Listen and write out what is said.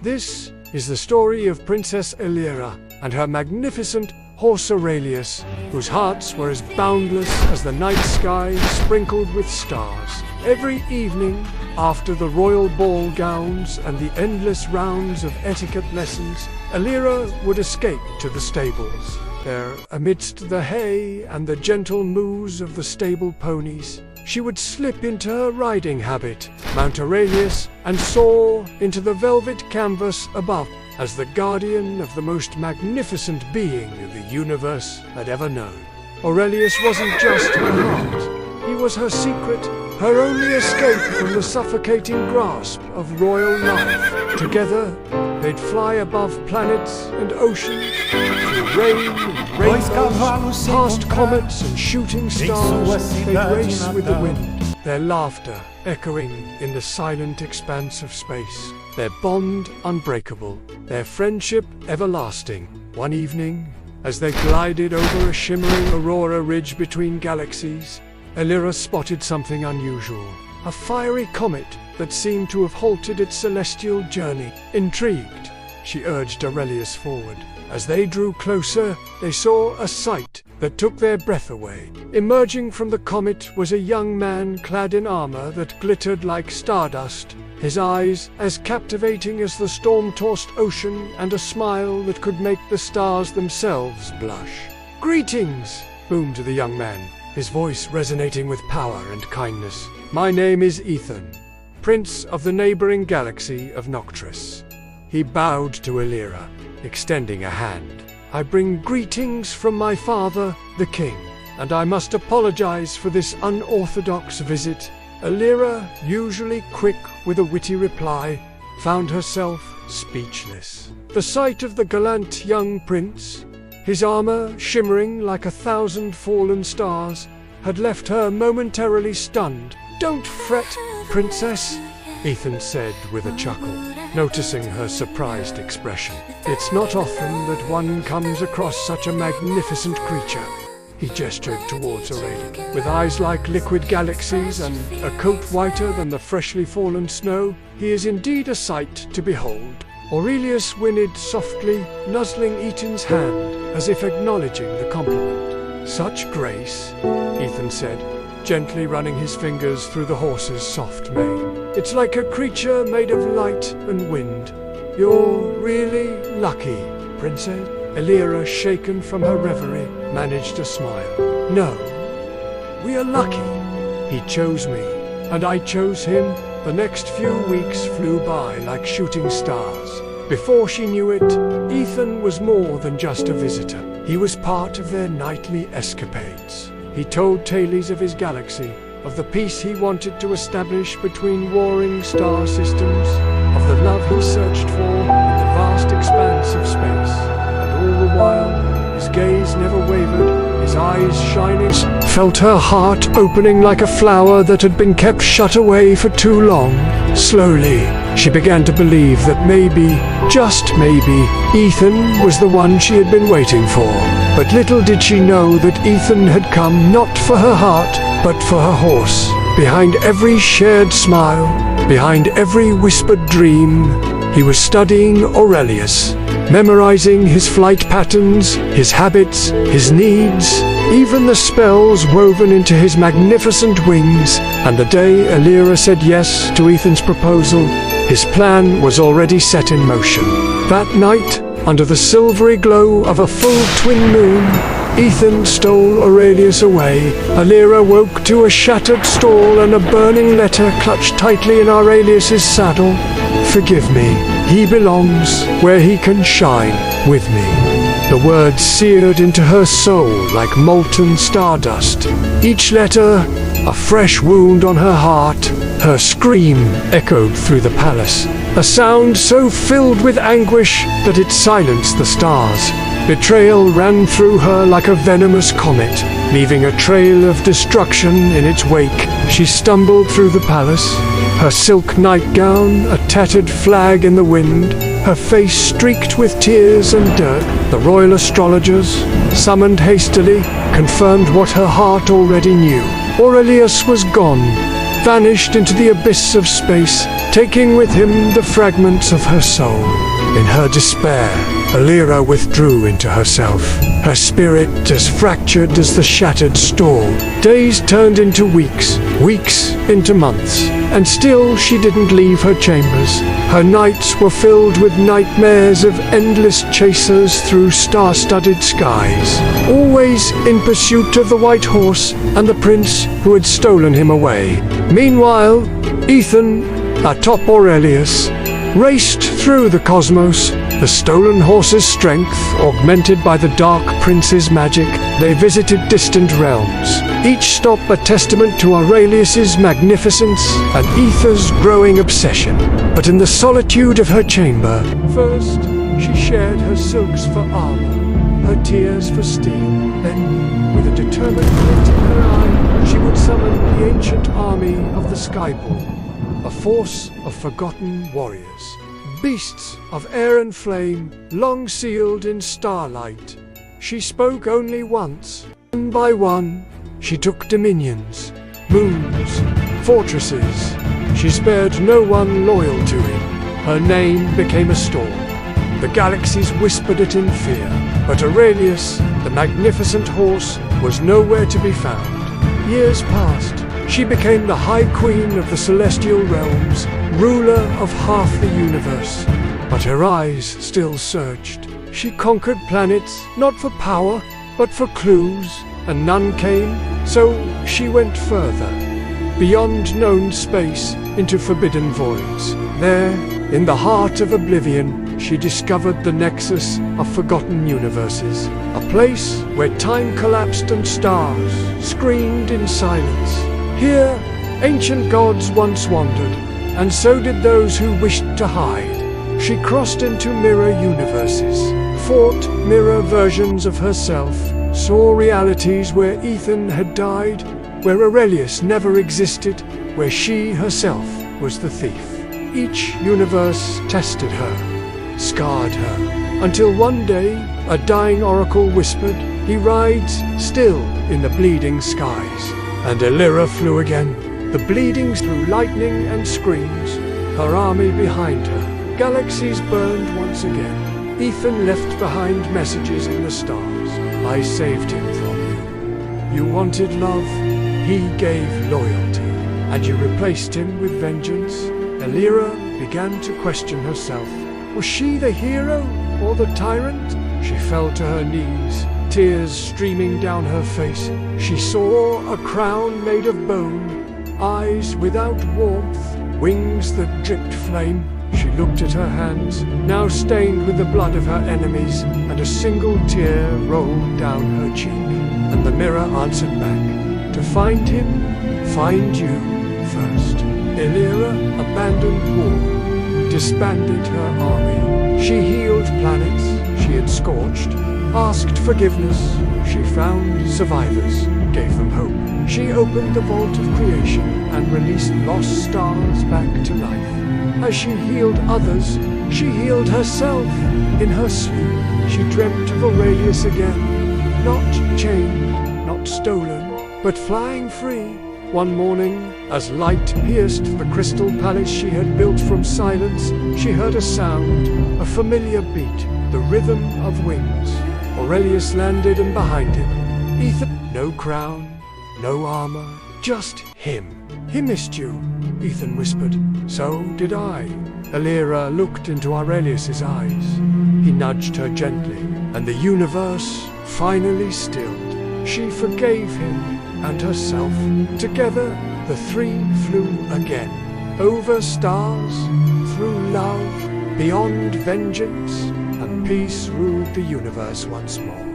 This is the story of Princess Elira and her magnificent horse Aurelius, whose hearts were as boundless as the night sky sprinkled with stars. Every evening, after the royal ball gowns and the endless rounds of etiquette lessons, Elira would escape to the stables. There, amidst the hay and the gentle moos of the stable ponies, she would slip into her riding habit, mount Aurelius, and soar into the velvet canvas above as the guardian of the most magnificent being the universe had ever known. Aurelius wasn't just her heart. He was her secret, her only escape from the suffocating grasp of royal life. Together, they'd fly above planets and oceans, through rain and rainbows, past comets and shooting stars. They'd race with the wind, their laughter echoing in the silent expanse of space, their bond unbreakable, their friendship everlasting. One evening, as they glided over a shimmering aurora ridge between galaxies, Elira spotted something unusual, a fiery comet that seemed to have halted its celestial journey. Intrigued, she urged Aurelius forward. As they drew closer, they saw a sight that took their breath away. Emerging from the comet was a young man clad in armor that glittered like stardust, his eyes as captivating as the storm-tossed ocean, and a smile that could make the stars themselves blush. "Greetings," boomed the young man, his voice resonating with power and kindness. "My name is Ethan, Prince of the neighboring galaxy of Noctis." He bowed to Elira, extending a hand. "I bring greetings from my father, the king, and I must apologize for this unorthodox visit." Elira, usually quick with a witty reply, found herself speechless. The sight of the gallant young prince, his armor shimmering like 1,000 fallen stars, had left her momentarily stunned. "Don't fret, princess," Ethan said with a chuckle, noticing her surprised expression. "It's not often that one comes across such a magnificent creature." He gestured towards Aurelius. With eyes like liquid galaxies and a coat whiter than the freshly fallen snow, he is indeed a sight to behold. Aurelius whinnied softly, nuzzling Ethan's hand, as if acknowledging the compliment. "Such grace," Ethan said, gently running his fingers through the horse's soft mane. "It's like a creature made of light and wind. You're really lucky, princess." Elira, shaken from her reverie, managed a smile. "No, we are lucky. He chose me, and I chose him." The next few weeks flew by like shooting stars. Before she knew it, Ethan was more than just a visitor. He was part of their nightly escapades. He told tales of his galaxy, of the peace he wanted to establish between warring star systems, of the love he searched for in the vast expanse of space. And all the while, his gaze never wavered, his eyes shining. Felt her heart opening like a flower that had been kept shut away for too long. Slowly, she began to believe that maybe, just maybe, Ethan was the one she had been waiting for. But little did she know that Ethan had come not for her heart, but for her horse. Behind every shared smile, behind every whispered dream, he was studying Aurelius, memorizing his flight patterns, his habits, his needs, even the spells woven into his magnificent wings. And the day Elira said yes to Ethan's proposal, his plan was already set in motion. That night, under the silvery glow of a full twin moon, Ethan stole Aurelius away. Elira woke to a shattered stall and a burning letter clutched tightly in Aurelius's saddle. "Forgive me. He belongs where he can shine with me." The words seared into her soul like molten stardust. Each letter, a fresh wound on her heart. Her scream echoed through the palace, a sound so filled with anguish that it silenced the stars. Betrayal ran through her like a venomous comet, leaving a trail of destruction in its wake. She stumbled through the palace, her silk nightgown a tattered flag in the wind, her face streaked with tears and dirt. The royal astrologers, summoned hastily, confirmed what her heart already knew. Aurelius was gone, vanished into the abyss of space, taking with him the fragments of her soul. In her despair, Elira withdrew into herself, her spirit as fractured as the shattered storm. Days turned into weeks, weeks into months, and still she didn't leave her chambers. Her nights were filled with nightmares of endless chasers through star-studded skies, always in pursuit of the white horse and the prince who had stolen him away. Meanwhile, Ethan, atop Aurelius, raced through the cosmos, the stolen horse's strength augmented by the dark prince's magic. They visited distant realms, each stop a testament to Aurelius's magnificence and Ether's growing obsession. But in the solitude of her chamber, first she shared her silks for armor, her tears for steel. Then, with a determined glint in her eye, she would summon the ancient army of the Skyborn, a force of forgotten warriors, beasts of air and flame, long sealed in starlight. She spoke only once. One by one, she took dominions, moons, fortresses. She spared no one loyal to him. Her name became a storm. The galaxies whispered it in fear. But Aurelius, the magnificent horse, was nowhere to be found. Years passed. She became the High Queen of the celestial realms, ruler of half the universe. But her eyes still searched. She conquered planets, not for power, but for clues, and none came, so she went further, beyond known space, into forbidden voids. There, in the heart of oblivion, she discovered the nexus of forgotten universes, a place where time collapsed and stars screamed in silence. Here, ancient gods once wandered, and so did those who wished to hide. She crossed into mirror universes, fought mirror versions of herself, saw realities where Ethan had died, where Aurelius never existed, where she herself was the thief. Each universe tested her, scarred her, until one day a dying oracle whispered, "He rides still in the bleeding skies." And Elira flew again, the bleeding through lightning and screams, her army behind her. Galaxies burned once again. Ethan left behind messages in the stars. "I saved him from you. You wanted love, he gave loyalty, and you replaced him with vengeance." Elira began to question herself. Was she the hero or the tyrant? She fell to her knees, tears streaming down her face. She saw a crown made of bone, eyes without warmth, wings that dripped flame. She looked at her hands, now stained with the blood of her enemies, and a single tear rolled down her cheek. And the mirror answered back, "To find him, find you first." Elira abandoned war, disbanded her army. She healed planets she had scorched, asked forgiveness. She found survivors, gave them hope. She opened the vault of creation and released lost stars back to life. As she healed others, she healed herself. In her sleep, she dreamt of Aurelius again, not chained, not stolen, but flying free. One morning, as light pierced the crystal palace she had built from silence, she heard a sound, a familiar beat, the rhythm of wings. Aurelius landed, and behind him, Ethan. No crown, no armor, just him. "He missed you," Ethan whispered. "So did I." Elira looked into Aurelius's eyes. He nudged her gently, and the universe finally stilled. She forgave him and herself. Together, the three flew again, over stars, through love, beyond vengeance, and peace ruled the universe once more.